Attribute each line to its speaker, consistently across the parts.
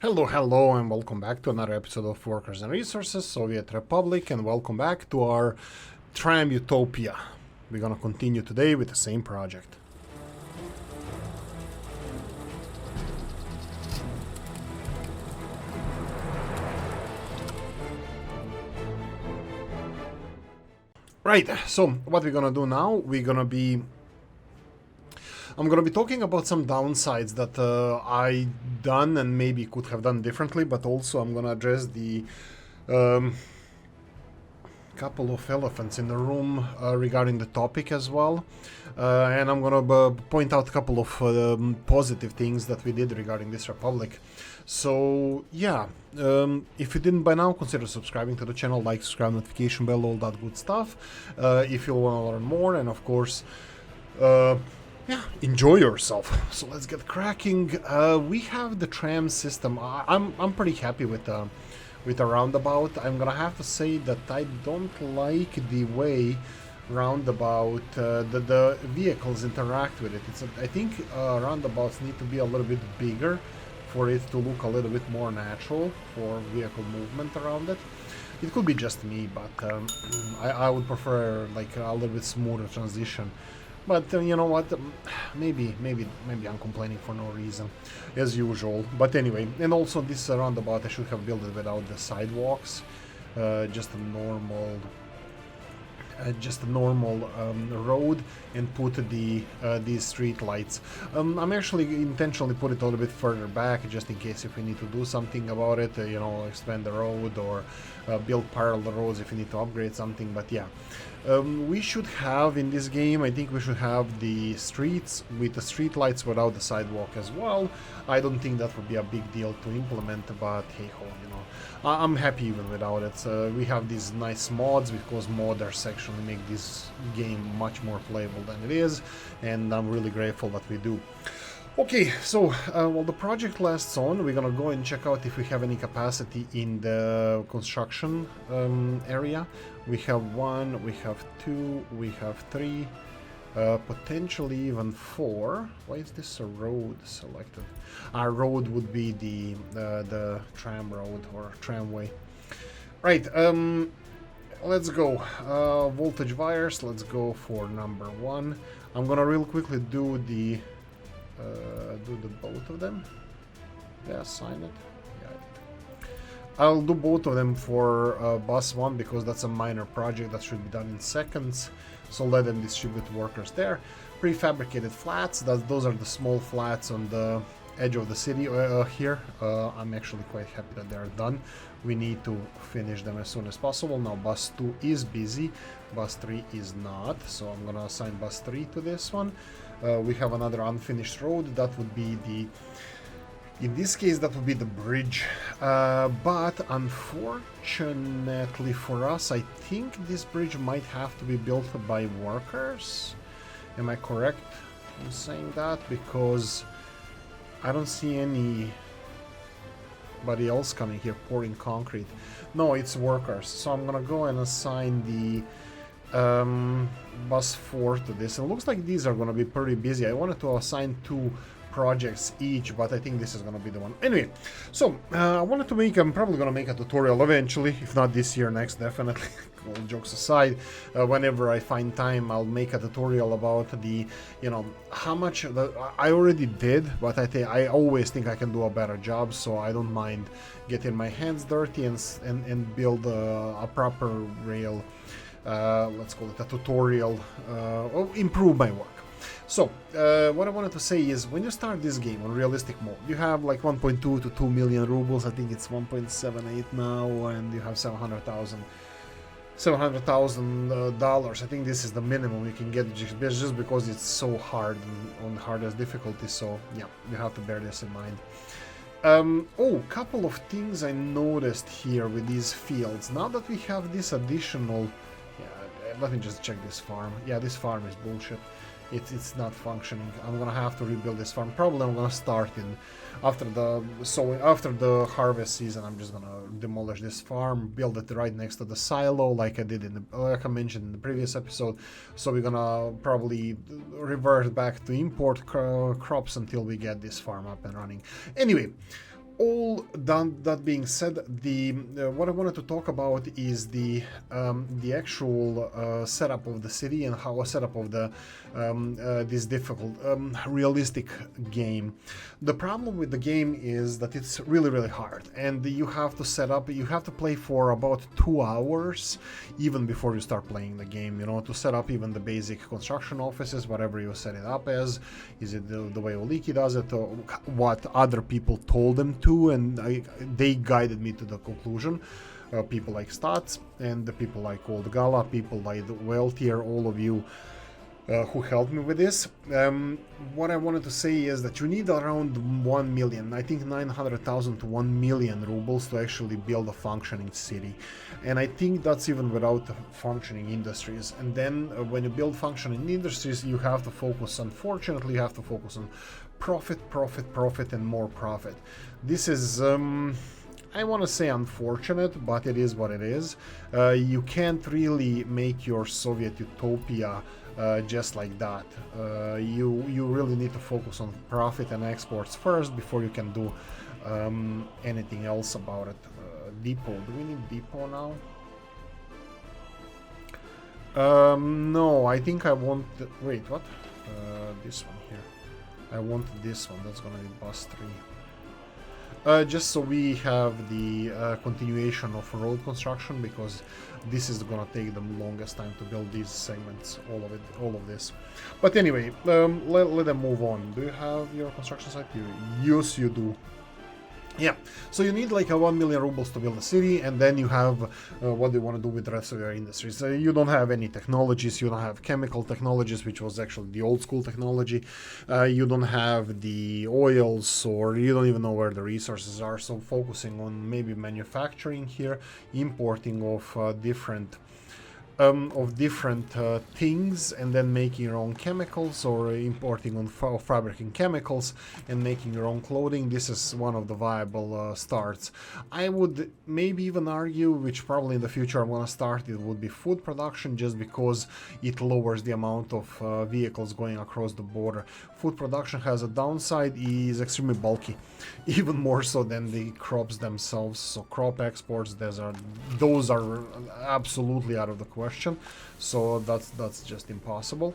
Speaker 1: Hello, and welcome back to another episode of Workers and Resources, Soviet Republic, and welcome back to our Tram Utopia. We're gonna continue today with the same project. Right, so what we're gonna do now, I'm gonna be talking about some downsides that I done and maybe could have done differently, but also I'm gonna address the couple of elephants in the room regarding the topic as well, and I'm gonna point out a couple of positive things that we did regarding this republic. So yeah, if you didn't by now, consider subscribing to the channel, like, subscribe, notification bell, all that good stuff, if you want to learn more, and of course yeah, enjoy yourself. So let's get cracking. We have the tram system. I'm pretty happy with the roundabout. I'm gonna have to say that I don't like the way roundabout the vehicles interact with it. I think roundabouts need to be a little bit bigger for it to look a little bit more natural for vehicle movement around it. It could be just me, but I would prefer like a little bit smoother transition. But you know what, maybe I'm complaining for no reason, as usual. But anyway, and also this roundabout I should have built it without the sidewalks, just a normal road, and put these street lights. I'm actually intentionally put it a little bit further back, just in case if we need to do something about it, you know, expand the road or build parallel roads if we need to upgrade something. But yeah, we should have in this game, I think we should have the streets with the street lights without the sidewalk as well. I don't think that would be a big deal to implement, but hey ho, you know, I'm happy even without it. We have these nice mods, because modders actually make this game much more playable than it is, and I'm really grateful that we do. Okay, so while the project lasts on, we're gonna go and check out if we have any capacity in the construction area. We have 1, we have 2, we have 3, potentially even 4. Why is this a road selected? Our road would be the tram road or tramway. Right, let's go. Voltage wires, let's go for number 1. I'm gonna real quickly do the both of them. Yeah, sign it. Yeah. I'll do both of them for bus 1, because that's a minor project that should be done in seconds. So let them distribute workers there. Prefabricated flats, those are the small flats on the edge of the city here. I'm actually quite happy that they are done. We need to finish them as soon as possible. Now bus 2 is busy, bus 3 is not, so I'm gonna assign bus 3 to this one. We have another unfinished road. That would be in this case, that would be the bridge. But unfortunately for us, I think this bridge might have to be built by workers. Am I correct in saying that? Because I don't see anybody else coming here pouring concrete. No, it's workers. So I'm gonna go and assign the bus 4 to this. It looks like these are going to be pretty busy. I wanted to assign 2 projects each, but I think this is going to be the one. Anyway, so I'm probably going to make a tutorial eventually, if not this year, next, definitely. All jokes aside, whenever I find time, I'll make a tutorial about the, you know, how much I already did, but I always think I can do a better job, so I don't mind getting my hands dirty and build a proper rail. Let's call it a tutorial, or improve my work. So, what I wanted to say is, when you start this game on realistic mode, you have like 1.2 to 2 million rubles. I think it's 1.78 now, and you have $700,000. I think this is the minimum you can get, just because it's so hard on hardest difficulty. So yeah, you have to bear this in mind. Couple of things I noticed here with these fields. Now that we have this additional, let me just check this farm. Yeah, this farm is bullshit. It's not functioning. I'm gonna have to rebuild this farm. Probably I'm gonna start after the harvest season. I'm just gonna demolish this farm, build it right next to the silo, like I mentioned in the previous episode. So we're gonna probably revert back to import crops until we get this farm up and running. Anyway, all that being said, the what I wanted to talk about is the actual setup of the city and how a setup of the this difficult realistic game. The problem with the game is that it's really hard, and you have to set up. You have to play for about 2 hours even before you start playing the game. You know, to set up even the basic construction offices, whatever you set it up as. Is it the way Oolykee does it, or what other people told them to, and they guided me to the conclusion. People like Stats and the people like Old Gala, people like the Wealthier, all of you who helped me with this. What I wanted to say is that you need around 1 million, I think 900,000 to 1 million rubles to actually build a functioning city. And I think that's even without functioning industries. And then when you build functioning industries, you have to focus, unfortunately, you have to focus on profit, and more profit. This is, I want to say unfortunate, but it is what it is. You can't really make your Soviet utopia just like that. You really need to focus on profit and exports first before you can do anything else about it. Depot, do we need depot now? No, I think I want wait, what? This one here. I want this one. That's gonna be bus 3. Just so we have the continuation of road construction, because this is gonna take the longest time to build these segments, all of this. But anyway, let them move on. Do you have your construction site? Yes, you do. Yeah, so you need like a 1 million rubles to build a city, and then you have what do you want to do with the rest of your industries. You don't have any technologies, you don't have chemical technologies, which was actually the old school technology. You don't have the oils, or you don't even know where the resources are, so focusing on maybe manufacturing here, importing of different things, and then making your own chemicals, or importing on fabricating chemicals and making your own clothing. This is one of the viable starts. I would maybe even argue, which probably in the future I'm gonna start, it would be food production, just because it lowers the amount of vehicles going across the border. Food production has a downside, is extremely bulky, even more so than the crops themselves. So crop exports, those are absolutely out of the question, so that's just impossible.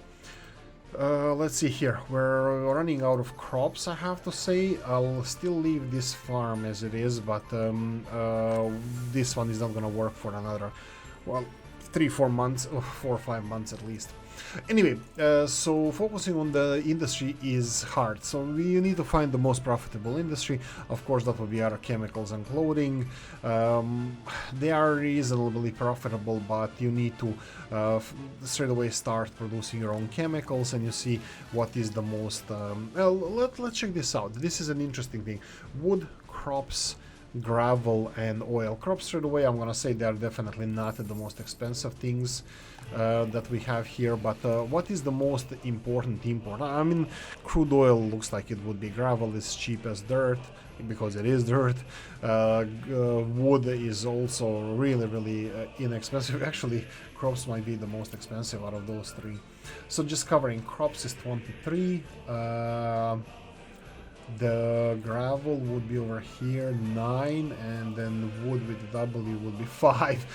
Speaker 1: Let's see here, we're running out of crops, I have to say. I'll still leave this farm as it is, but this one is not gonna work for another, well, 3-4 months, 4 or 5 months at least. Anyway, so focusing on the industry is hard, so we need to find the most profitable industry. Of course, that would be our chemicals and clothing. They are reasonably profitable, but you need to straight away start producing your own chemicals, and you see what is the most let's check this out. This is an interesting thing. Wood, crops, gravel, and oil. Crops, straight away I'm gonna say they are definitely not the most expensive things that we have here, but what is the most important import? I mean, crude oil looks like it would be gravel. It's cheap as dirt, because it is dirt. Wood is also really inexpensive. Actually, crops might be the most expensive out of those three. So just covering crops is 23. The gravel would be over here 9, and then wood with W would be 5.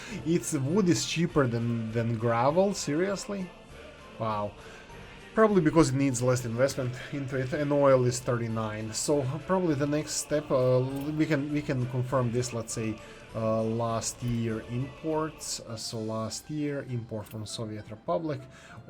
Speaker 1: Wood is cheaper than gravel, seriously? Wow. Probably because it needs less investment into it, and oil is 39. So probably the next step, we can confirm this. Let's say last year imports. So last year import from Soviet Republic,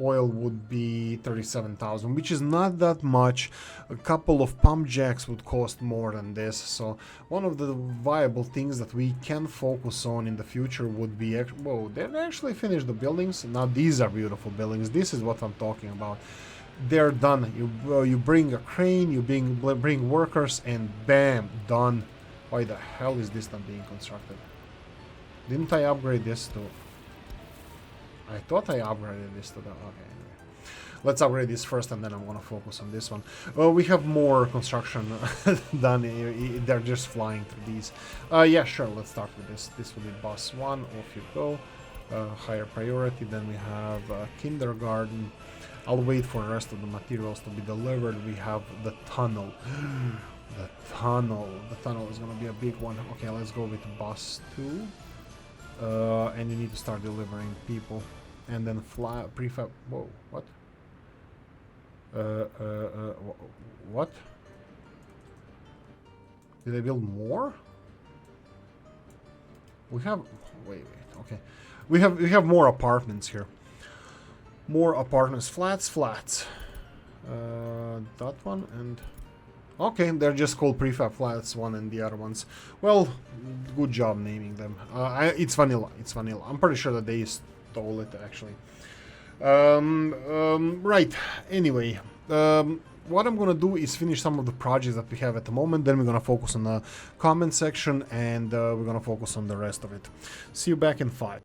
Speaker 1: oil would be 37,000, which is not that much. A couple of pump jacks would cost more than this. So one of the viable things that we can focus on in the future would be, whoa, they actually finished the buildings. Now these are beautiful buildings. This is what I'm talking about. They're done. You bring a crane, you bring workers, and bam, done. Why the hell is this not being constructed? Didn't I upgrade this to... I thought I upgraded this to the... Okay, anyway. Let's upgrade this first, and then I'm gonna focus on this one. We have more construction done. They're just flying through these. Yeah, sure, let's start with this. This will be bus 1. Off you go. Higher priority. Then we have kindergarten. I'll wait for the rest of the materials to be delivered. We have the tunnel. The tunnel. The tunnel is gonna be a big one. Okay, let's go with bus 2. And you need to start delivering people. And then prefab. Whoa, what? What? Did I build more? We have. Wait. Okay, we have more apartments here. More apartments. Flats. That one and. Okay, they're just called prefab flats, one and the other ones. Well, good job naming them. It's vanilla. It's vanilla. I'm pretty sure that they stole it actually. Right. Anyway, what I'm gonna do is finish some of the projects that we have at the moment. Then we're gonna focus on the comment section, and we're gonna focus on the rest of it. See you back in 5.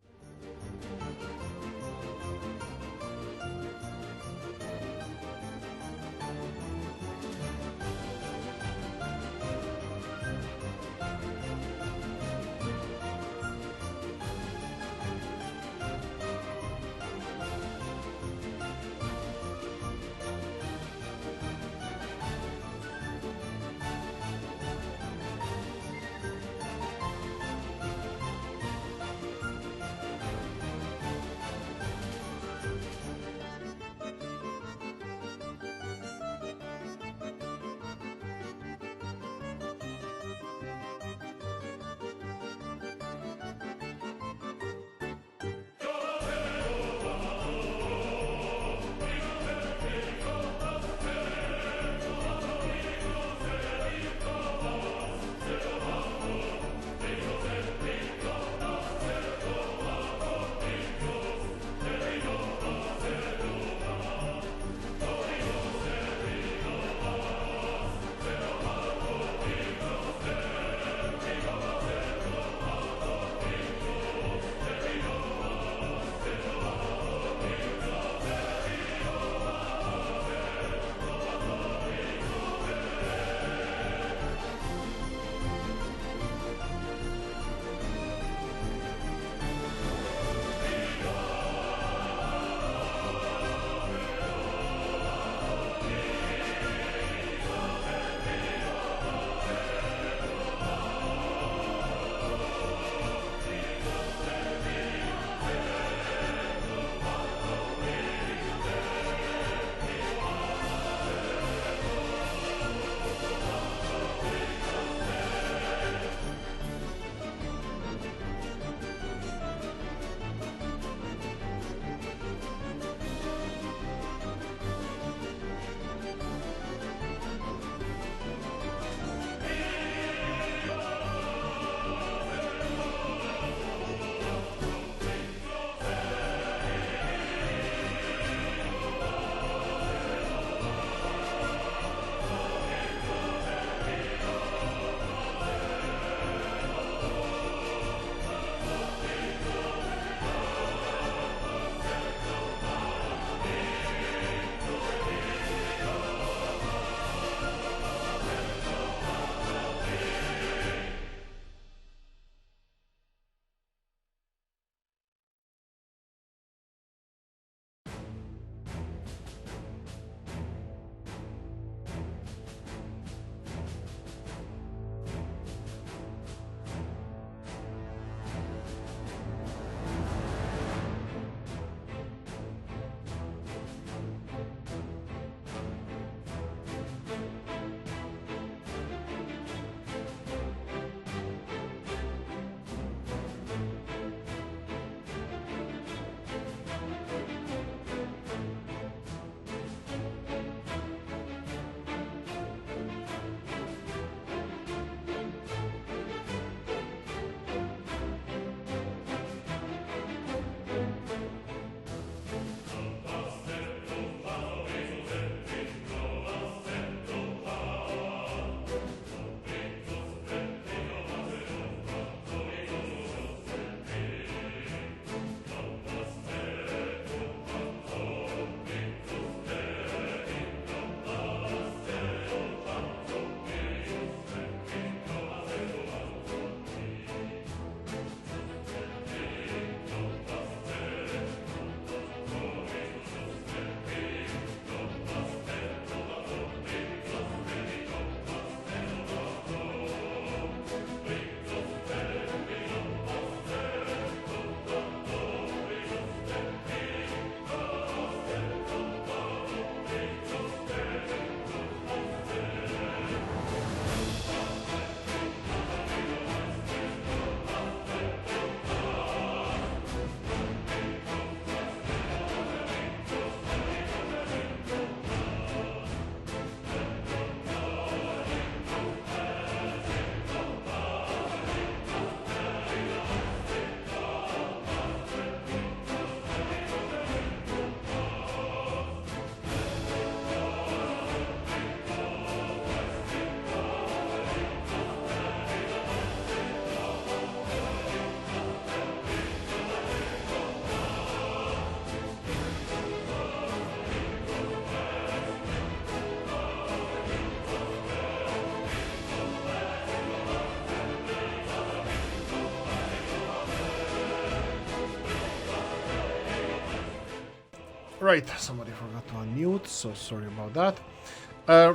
Speaker 1: Right, somebody forgot to unmute, so sorry about that.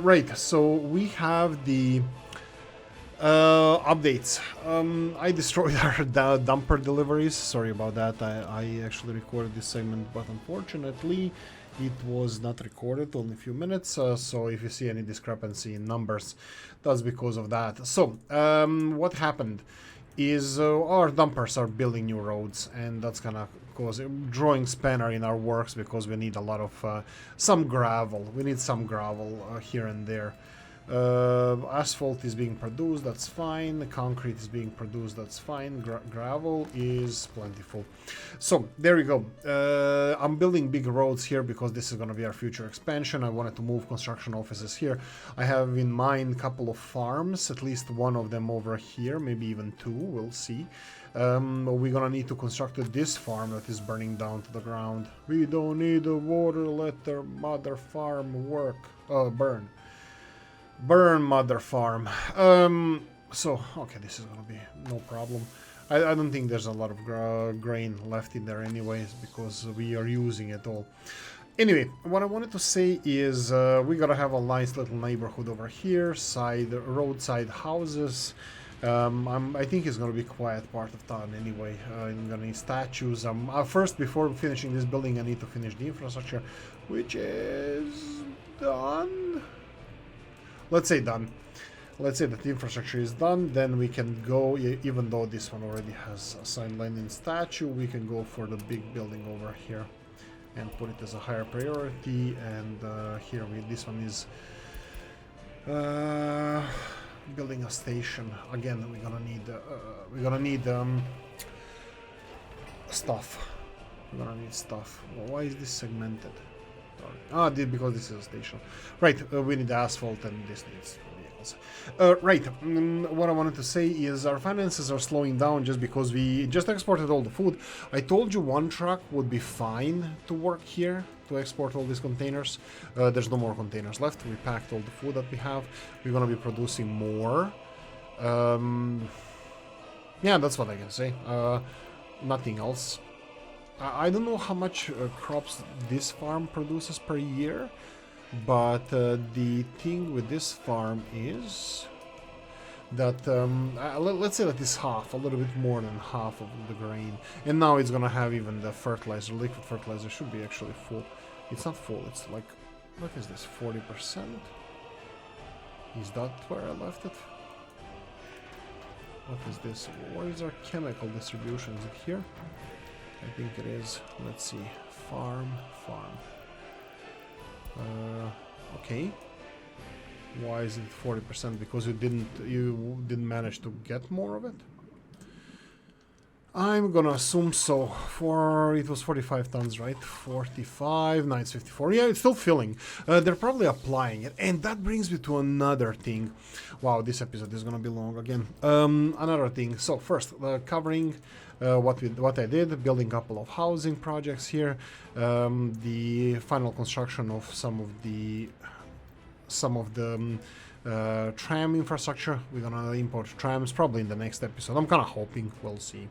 Speaker 1: Right, so we have the updates. I destroyed our dumper deliveries. Sorry about that. I actually recorded this segment, but unfortunately it was not recorded, only a few minutes. So if you see any discrepancy in numbers, that's because of that. So what happened is our dumpers are building new roads, and that's gonna cause a drawing spanner in our works because we need a lot of some gravel. We need some gravel here and there. Asphalt is being produced, that's fine. The concrete is being produced, that's fine. Gravel is plentiful. So there we go. I'm building big roads here because this is going to be our future expansion. I wanted to move construction offices here. I have in mind a couple of farms, at least one of them over here, maybe even two, we'll see. We're gonna need to construct this farm that is burning down to the ground. We don't need the water, let their mother farm work. Burn. Burn, mother farm. So, okay, this is gonna be no problem. I don't think there's a lot of grain left in there anyways, because we are using it all. Anyway, what I wanted to say is we gotta have a nice little neighborhood over here, roadside houses. I think it's gonna be quiet part of town anyway. I'm gonna need statues. First, before finishing this building, I need to finish the infrastructure, which is done. Let's say done. Let's say that the infrastructure is done, then we can go, even though this one already has a signed Lenin statue, we can go for the big building over here and put it as a higher priority. And here this one is building a station. Again, we're gonna need stuff. We're gonna need stuff. Well, why is this segmented? Because this is a station. Right, we need asphalt and this needs vehicles. Right, what I wanted to say is our finances are slowing down just because we just exported all the food. I told you one truck would be fine to work here, to export all these containers. There's no more containers left. We packed all the food that we have. We're gonna be producing more. Yeah, that's what I can say. Nothing else. I don't know how much crops this farm produces per year, but the thing with this farm is that let's say that it's half, a little bit more than half of the grain, and now it's gonna have even the fertilizer. Liquid fertilizer should be actually full. It's not full. It's like, what is this? 40%? Is that where I left it? What is this? Where is our chemical distribution? Is it here? I think it is. Let's see. Farm. Okay. Why is it 40%? Because you didn't manage to get more of it? I'm gonna assume so. It was 45 tons, right? 45, now it's 54. Yeah, it's still filling. They're probably applying it. And that brings me to another thing. Wow, this episode is gonna be long again. Another thing. So first, covering what I did, building a couple of housing projects here, the final construction of some of the tram infrastructure. We're gonna import trams probably in the next episode. I'm kind of hoping, we'll see.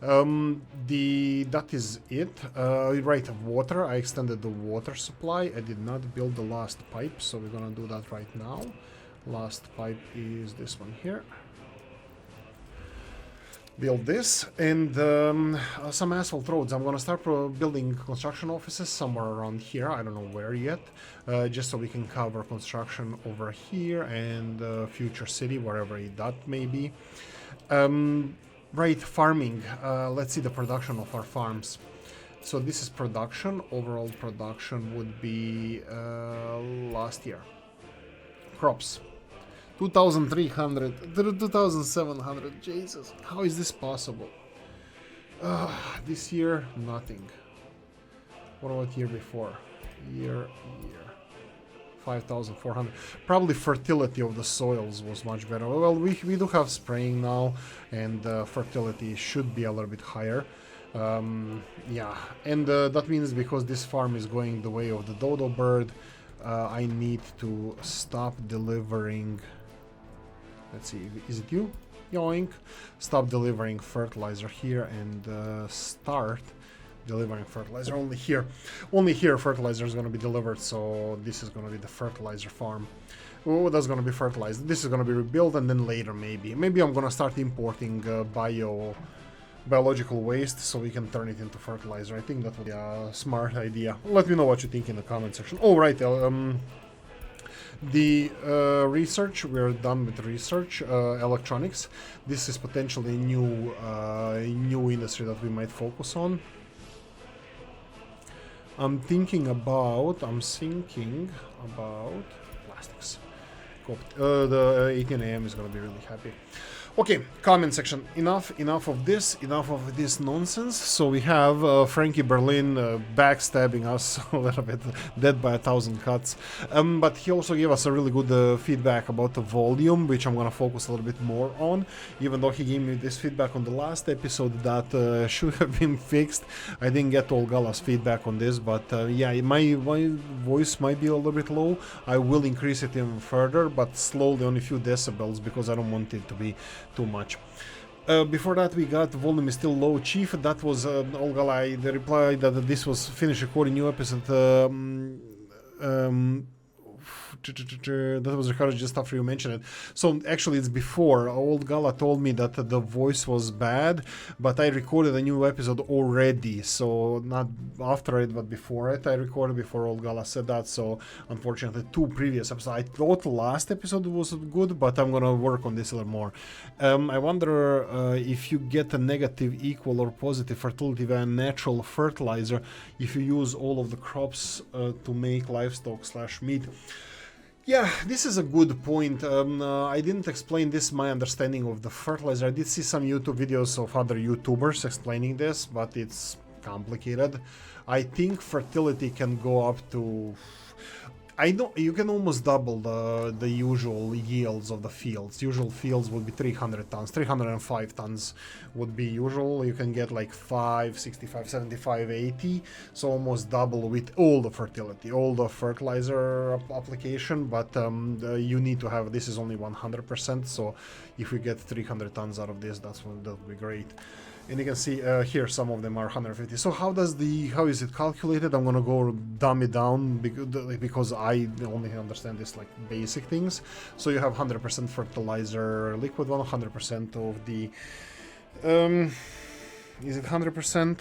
Speaker 1: That is it. Right, water. I extended the water supply. I did not build the last pipe, so we're gonna do that right now. Last pipe is this one here. Build this, and some asphalt roads. I'm gonna start building construction offices somewhere around here. I don't know where yet, just so we can cover construction over here and future city, wherever that may be. Right, farming. Let's see the production of our farms. So this is production. Overall production would be last year. Crops. 2,300, 2,700, Jesus, how is this possible? This year, nothing. What about year before? Year. 5,400. Probably fertility of the soils was much better. Well, we do have spraying now, and fertility should be a little bit higher. Yeah, and that means because this farm is going the way of the dodo bird, I need to stop delivering. Let's see, is it you? Yoink. Stop delivering fertilizer here and start delivering fertilizer. Only here fertilizer is going to be delivered, so this is going to be the fertilizer farm. Oh, that's going to be fertilized. This is going to be rebuilt, and then later maybe I'm going to start importing biological waste so we can turn it into fertilizer. I think that would be a smart idea. Let me know what you think in the comment section. All right, the research, we're done with research. Electronics, this is potentially a new industry that we might focus on. I'm thinking about plastics. The 18 AM is going to be really happy. Okay, comment section. Enough of this nonsense. So we have Frankie Berlin backstabbing us a little bit, dead by 1,000 cuts. But he also gave us a really good feedback about the volume, which I'm gonna focus a little bit more on. Even though he gave me this feedback on the last episode that should have been fixed. I didn't get all Gala's feedback on this, but yeah, my voice might be a little bit low. I will increase it even further, but slowly, on a few decibels, because I don't want it to be too much. Before that, we got volume is still low, Chief. That was Olga. The reply that this was finished recording new episode. That was recorded just after you mentioned it. So actually it's before. Old Gala told me that the voice was bad, but I recorded a new episode already. So not after it, but before it. I recorded before Old Gala said that. So unfortunately, 2 previous episodes. I thought the last episode was good, but I'm gonna work on this a little more. I wonder if you get a negative, equal, or positive fertility via natural fertilizer if you use all of the crops to make livestock/meat. Yeah, this is a good point. I didn't explain this, my understanding of the fertilizer. I did see some YouTube videos of other YouTubers explaining this, but it's complicated. I think fertility can go up to... you can almost double the usual yields of the fields. Usual fields would be 300 tons. 305 tons would be usual. You can get like 5, 65, 75, 80. So almost double with all the fertility, all the fertilizer application. But you need to have, this is only 100%. So if we get 300 tons out of this, that would be great. And you can see here some of them are 150. So how is it calculated? I'm gonna go dumb it down because I only understand this like basic things. So you have 100% fertilizer liquid one, 100% of the is it 100%?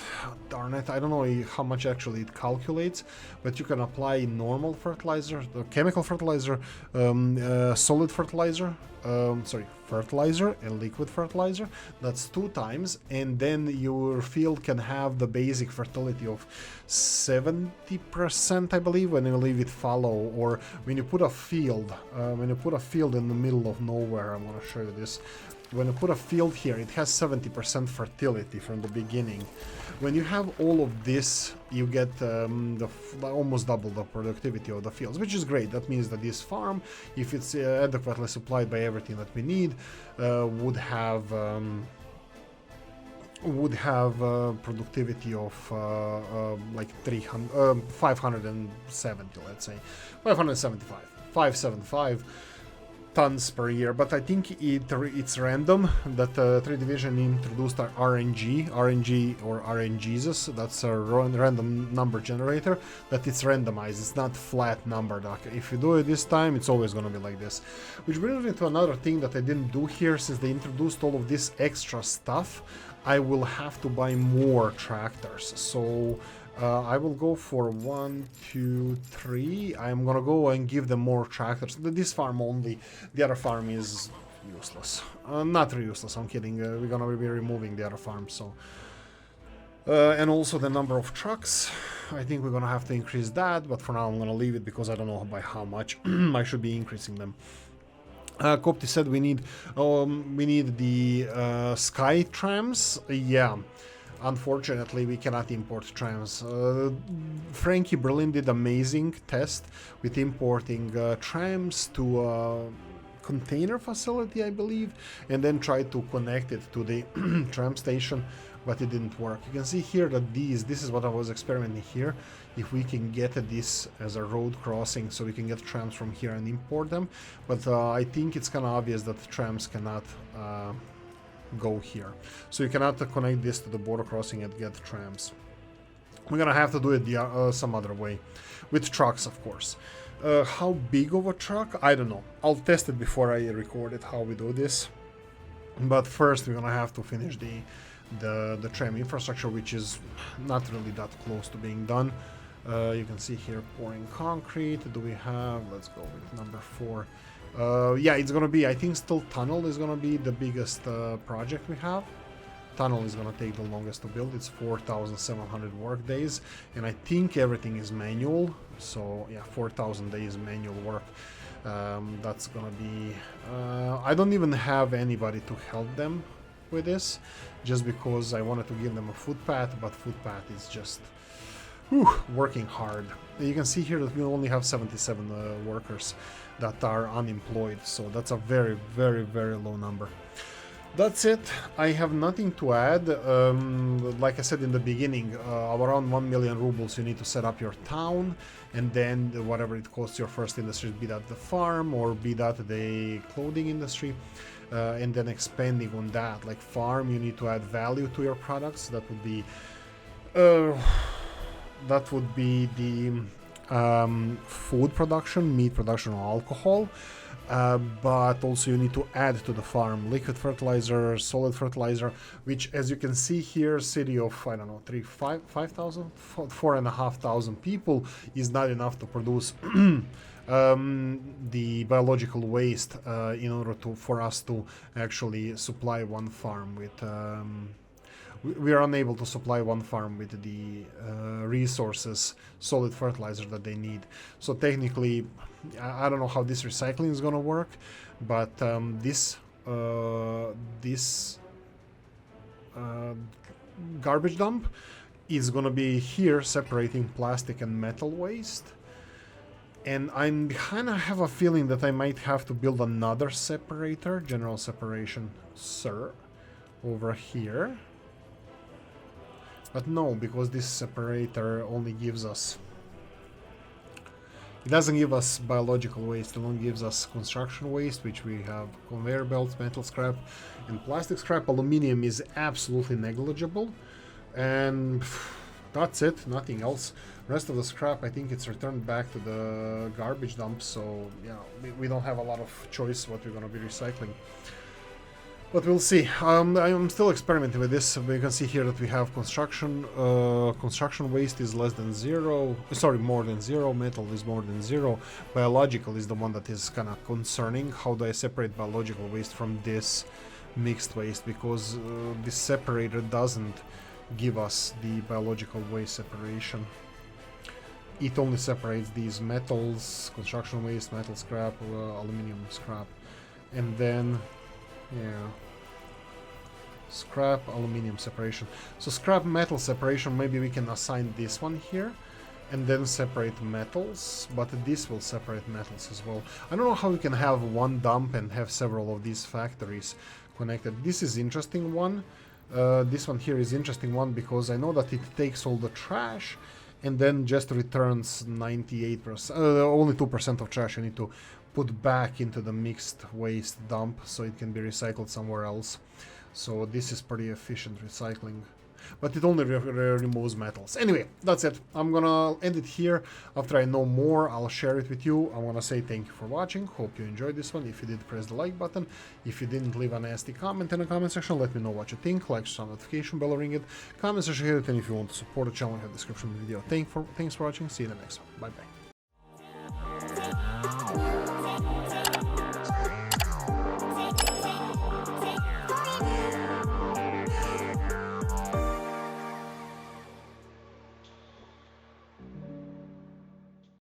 Speaker 1: Darn it, I don't know how much actually it calculates, but you can apply normal fertilizer, chemical fertilizer, solid fertilizer, fertilizer and liquid fertilizer. That's 2 times, and then your field can have the basic fertility of 70%, I believe, when you leave it fallow, or when you put a field, in the middle of nowhere. I'm gonna show you this. When you put a field here, it has 70% fertility from the beginning. When you have all of this, you get almost double the productivity of the fields, which is great. That means that this farm, if it's adequately supplied by everything that we need, would have productivity of like 570, let's say, 575 tons per year. But I think it's random that 3 Division introduced our RNG or RNGesus. That's a random number generator, that it's randomized. It's not flat number. If you do it this time, it's always going to be like this. Which brings me to another thing that I didn't do here. Since they introduced all of this extra stuff, I will have to buy more tractors. So I will go for 1, 2, 3. I'm gonna go and give them more tractors. This farm only. The other farm is useless. Not really useless, I'm kidding. We're gonna be removing the other farm, so. And also the number of trucks. I think we're gonna have to increase that, but for now I'm gonna leave it because I don't know by how much. I should be increasing them. Copti said we need the sky trams. Yeah. Unfortunately, we cannot import trams. Frankie Berlin did amazing test with importing trams to a container facility, I believe, and then tried to connect it to the tram station, but it didn't work. You can see here that this is what I was experimenting here. If we can get this as a road crossing, so we can get trams from here and import them, but I think it's kind of obvious that the trams cannot go here. So you cannot connect this to the border crossing and get trams. We're gonna have to do it some other way, with trucks, of course. How big of a truck? I don't know. I'll test it before I record it, how we do this. But first, we're gonna have to finish the tram infrastructure, which is not really that close to being done. You can see here pouring concrete. Do we have? Let's go with number 4. Yeah, it's gonna be. I think still tunnel is gonna be the biggest project we have. Tunnel is gonna take the longest to build. It's 4,700 work days, and I think everything is manual. So yeah, 4,000 days manual work. That's gonna be. I don't even have anybody to help them with this, just because I wanted to give them a footpath, but footpath is just working hard. You can see here that we only have 77 workers that are unemployed, so that's a very, very, very low number. That's it. I have nothing to add. Like I said in the beginning, around 1 million rubles you need to set up your town, and then whatever it costs your first industry, be that the farm or be that the clothing industry, and then expanding on that. Like farm, you need to add value to your products. That would be the food production, meat production, or alcohol. But also you need to add to the farm liquid fertilizer, solid fertilizer, which, as you can see here, city of, I don't know, 5,000, 4,500 people is not enough to produce the biological waste in order for us to actually supply one farm with. We are unable to supply one farm with the resources, solid fertilizer that they need. So technically, I don't know how this recycling is going to work, but this garbage dump is going to be here separating plastic and metal waste. And I kind of have a feeling that I might have to build another separator, general separation, sir, over here. But no, because this separator only gives us... It doesn't give us biological waste, it only gives us construction waste, which we have conveyor belts, metal scrap, and plastic scrap. Aluminium is absolutely negligible. And that's it, nothing else. Rest of the scrap, I think it's returned back to the garbage dump, so yeah, we don't have a lot of choice what we're going to be recycling. But we'll see. I'm still experimenting with this. We can see here that we have construction. Construction waste is less than 0. Sorry, more than 0. Metal is more than 0. Biological is the one that is kind of concerning. How do I separate biological waste from this mixed waste? Because this separator doesn't give us the biological waste separation. It only separates these metals, construction waste, metal scrap, aluminium scrap, and then... yeah, scrap, aluminium separation. So scrap, metal separation, maybe we can assign this one here and then separate metals, but this will separate metals as well. I don't know how we can have one dump and have several of these factories connected. This is interesting one. This one here is interesting one because I know that it takes all the trash and then just returns 98%, only 2% of trash you need to put back into the mixed waste dump so it can be recycled somewhere else. So this is pretty efficient recycling, but it only removes metals. Anyway, that's it. I'm gonna end it here. After I know more, I'll share it with you. I want to say thank you for watching. Hope you enjoyed this one. If you did, press the like button. If you didn't, leave a nasty comment in the comment section. Let me know what you think. Like, share, notification bell, ring it. Comment section, hit it. And if you want to support the channel, I have a description of the video. Thanks for watching. See you in the next one. Bye bye.